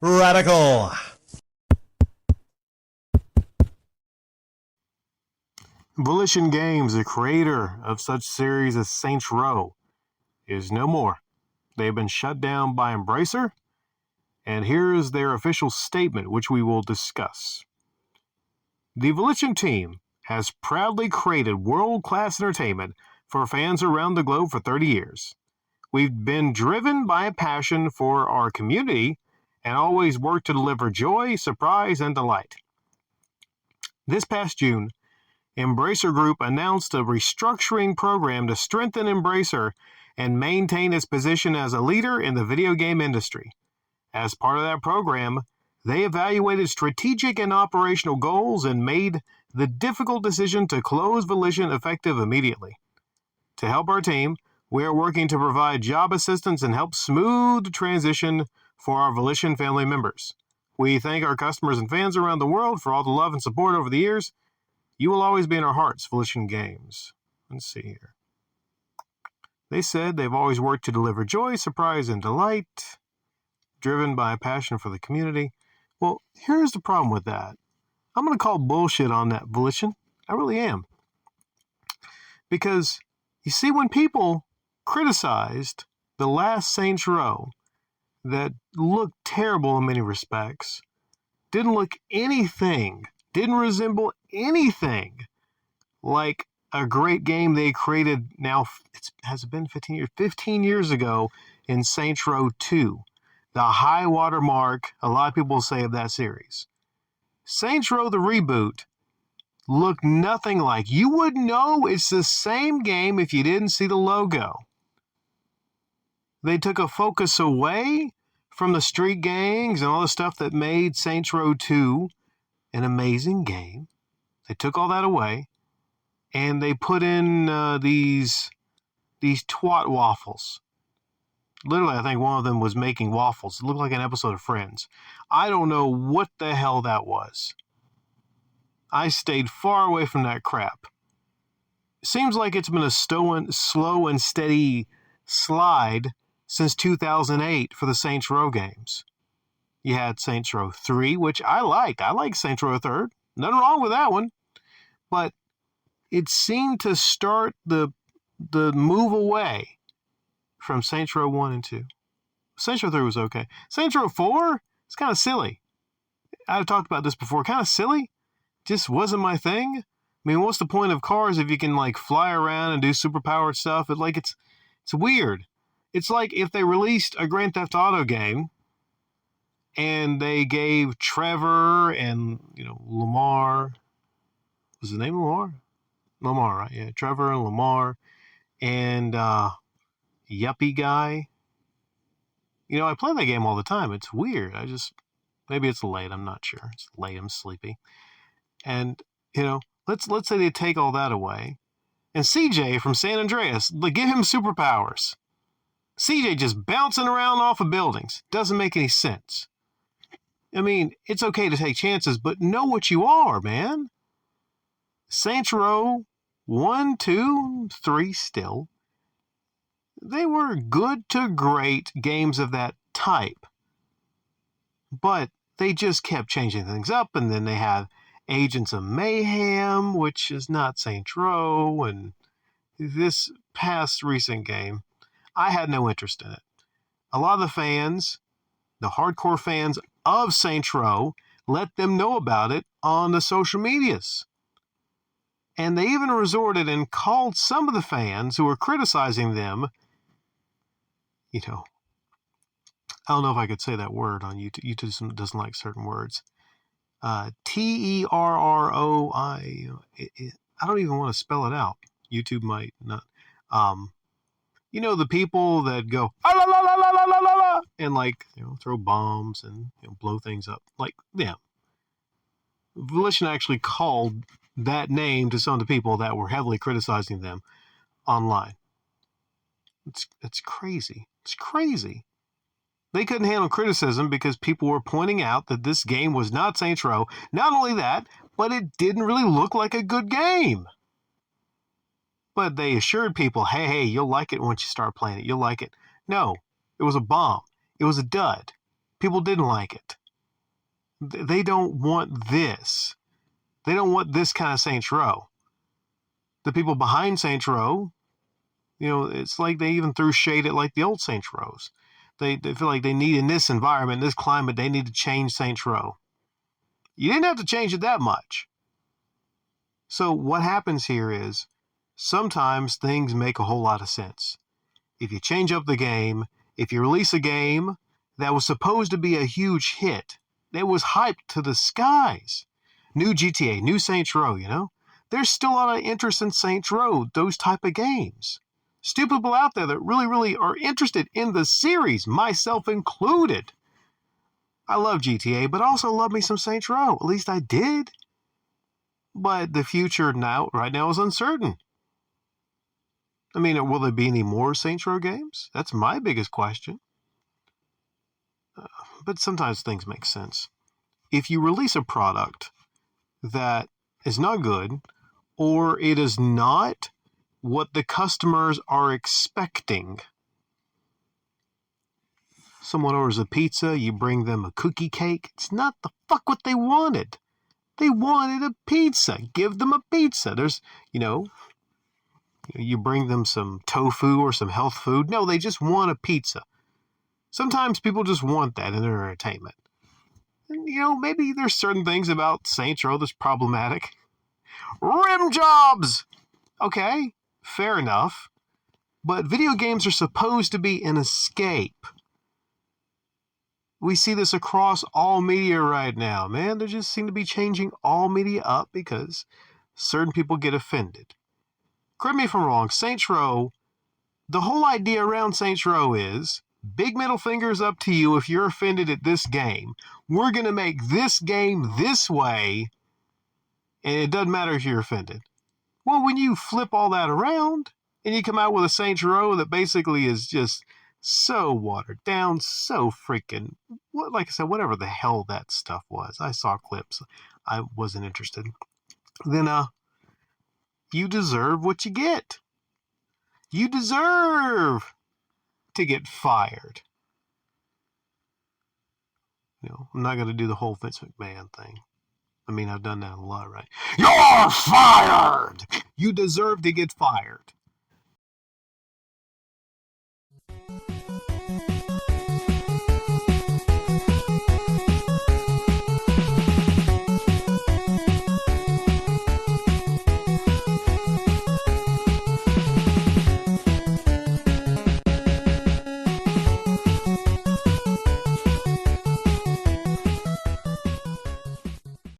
Radical. Volition Games, the creator of such series as Saints Row, is no more. They've been shut down by Embracer, and here is their official statement, which we will discuss. The Volition team has proudly created world-class entertainment for fans around the globe for 30 years. We've been driven by a passion for our community and always worked to deliver joy, surprise, and delight. This past June, Embracer Group announced a restructuring program to strengthen Embracer and maintain its position as a leader in the video game industry. As part of that program, they evaluated strategic and operational goals and made the difficult decision to close Volition effective immediately. To help our team, we are working to provide job assistance and help smooth the transition for our Volition family members. We thank our customers and fans around the world for all the love and support over the years. You will always be in our hearts, Volition Games. Let's see here. They said they've always worked to deliver joy, surprise, and delight, driven by a passion for the community. Well, here's the problem with that. I'm going to call bullshit on that, Volition. I really am. Because, you see, when people criticized the last Saints Row that looked terrible in many respects, didn't resemble anything like a great game they created now, has it been 15 years? 15 years ago in Saints Row 2. The high water mark, a lot of people say, of that series. Saints Row, the reboot, looked nothing like. You would know it's the same game if you didn't see the logo. They took a focus away from the street gangs and all the stuff that made Saints Row 2 an amazing game. They took all that away, and they put in these twat waffles. Literally, I think one of them was making waffles. It looked like an episode of Friends. I don't know what the hell that was. I stayed far away from that crap. Seems like it's been a slow and steady slide since 2008 for the Saints Row games. You had Saints Row 3, which I liked. I like Saints Row 3. Nothing wrong with that one. But it seemed to start the move away from Saints Row 1 and 2. Saints Row 3 was okay. Saints Row 4, it's kind of silly. I've talked about this before. Kind of silly. Just wasn't my thing. I mean, what's the point of cars if you can, like, fly around and do superpowered stuff? It's weird. It's like if they released a Grand Theft Auto game and they gave Trevor and, Lamar. Was his name Lamar? Lamar, right? Yeah, Trevor and Lamar and Yuppie Guy. I play that game all the time. It's weird. Maybe it's late. I'm not sure. It's late. I'm sleepy. And, let's say they take all that away. And CJ from San Andreas, give him superpowers. CJ just bouncing around off of buildings. Doesn't make any sense. I mean, it's okay to take chances, but know what you are, man. Saints Row 1, 2, 3 still. They were good to great games of that type. But they just kept changing things up, and then they have Agents of Mayhem, which is not Saints Row, and this past recent game, I had no interest in it. A lot of the fans, the hardcore fans of Saints Row, let them know about it on the social medias. And they even resorted and called some of the fans who were criticizing them, I don't know if I could say that word on YouTube. YouTube doesn't like certain words. Terroi. I don't even want to spell it out. YouTube might not. The people that go, ah, la, la, la, la, la, la, la, la, and throw bombs and blow things up. Like them. Volition actually called that name to some of the people that were heavily criticizing them online. It's crazy. It's crazy. They couldn't handle criticism because people were pointing out that this game was not Saints Row. Not only that, but it didn't really look like a good game. But they assured people, hey, you'll like it once you start playing it. You'll like it. No, it was a bomb. It was a dud. People didn't like it. They don't want this. They don't want this kind of Saints Row. The people behind Saints Row, it's like they even threw shade at like the old Saints Rows. They feel like they need, in this environment, this climate, they need to change Saints Row. You didn't have to change it that much. So what happens here is sometimes things make a whole lot of sense. If you change up the game, if you release a game that was supposed to be a huge hit, it was hyped to the skies. New GTA, new Saints Row, there's still a lot of interest in Saints Row, those type of games. Still people out there that really, really are interested in the series, myself included. I love GTA, but also love me some Saints Row. At least I did. But the future right now is uncertain. I mean, will there be any more Saints Row games? That's my biggest question. But sometimes things make sense. If you release a product that is not good, or it is not what the customers are expecting. Someone orders a pizza, you bring them a cookie cake. It's not the fuck what they wanted. They wanted a pizza. Give them a pizza. There's, you bring them some tofu or some health food. No, they just want a pizza. Sometimes people just want that in their entertainment. And, maybe there's certain things about Saints Row that's problematic. Rim jobs! Okay, fair enough. But video games are supposed to be an escape. We see this across all media right now, man. They just seem to be changing all media up because certain people get offended. Correct me if I'm wrong, Saints Row, the whole idea around Saints Row is, big middle fingers up to you if you're offended at this game. We're going to make this game this way, and it doesn't matter if you're offended. Well, when you flip all that around, and you come out with a Saints Row that basically is just so watered down, so freaking, like I said, whatever the hell that stuff was. I saw clips. I wasn't interested. Then, you deserve what you get. You deserve to get fired. I'm not going to do the whole Vince McMahon thing. I mean, I've done that a lot, right? You're fired! You deserve to get fired.